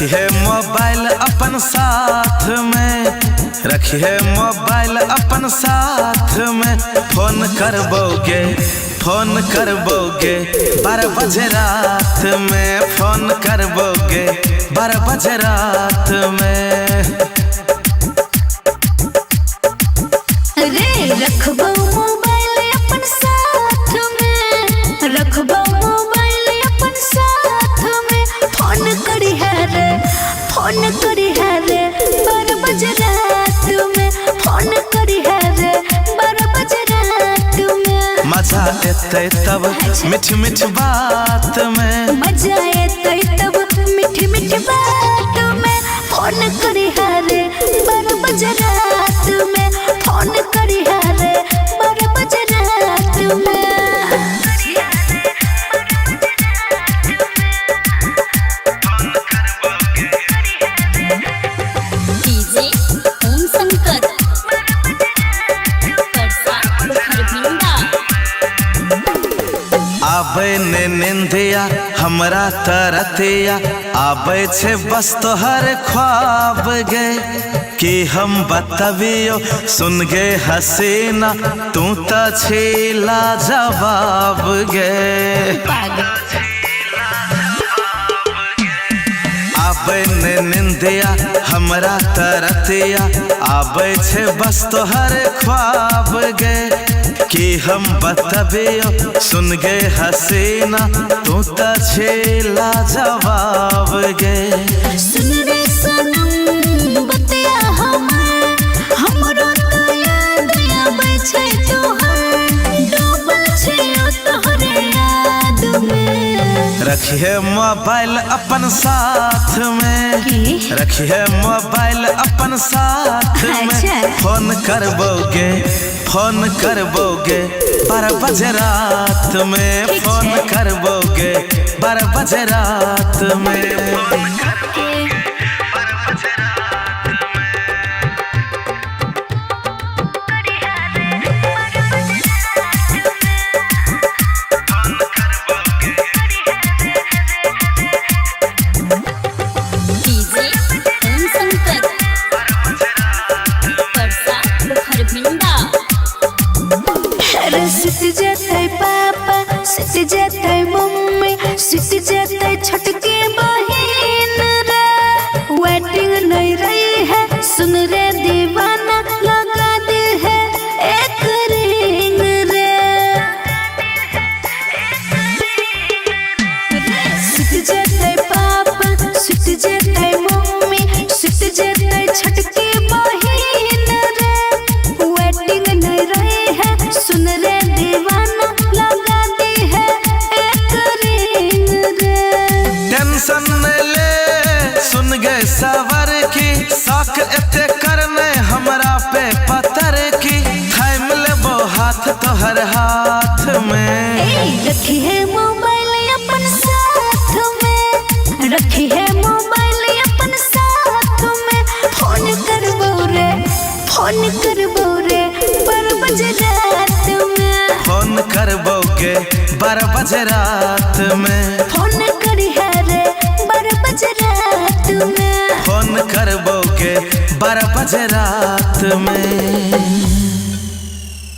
रखिए मोबाइल अपन साथ में, रखिए मोबाइल अपन साथ में। फोन करबोगे 12 बजे रात में, फोन करबोगे 12 बजे रात में। रखबो मोबाइल अपन साथ में, रखबो मोबाइल अपन साथ में। फोन करी है रे 12 बजे रात में, फोन करी है रे 12 बजे रात में। मजा एते तब मीठी मीठी बात में, मजा एते तब मीठी मीठी बात में। फोन करी है रे 12 बजे रात में, फोन करी है रे 12 बजे रात में। डीजे ओम शंकर आबे ने निंदिया हमरा तरतिया, आबे छे बस तोहर ख्वाब गे। कि हम बतबियो सुन गे हसीना, तू तो छीला जवाब गे। आबे ने निंदिया हमरा तरतिया, आबे छे बस तोहर ख्वाब गे। कि हम बतबियो सुन गे हसीना, तू तो छीला जवाब गे। सुन रे सनम बतिया हमरो तो याद आबै छै तोहर, डूबल छै तोहरे याद में। रखिए मोबाइल अपन साथ में, रखिए मोबाइल अपन साथ में। फोन करबोगे 12 बजे रात में, फोन करबोगे 12 बजे रात में। डीजे ओम शंकर परसा खरभिंडा। अरे सुत जेतै पापा, सुत जेतै मम्मी, सुत जेतै छोटकी बहिन रे। वेटिंग नहीं रही है सुन रे दीवाना, लगा दे है एक रिंग रे। सुत जेतै पापा, सुत जेतै मम्मी, सुत जेतै छोटकी बहिन रे। वेटिंग नहीं रही है सुन रे दीवाना, लगा दी है एक रिंग रे। टेंशन न ले सुन गे सवर की, शौक एते करने हमरा पे पतर की। थाम लेबो हाथ तोहर हाथ में, रखी है मोबाइल अपन साथ में, रखी है मोबाइल अपन साथ में। फोन करबो रे 12 बजे रात में, फोन करबोगे 12 बजे रात में। फोन करी है रे 12 बजे रात में, फोन करबोगे 12 बजे रात में।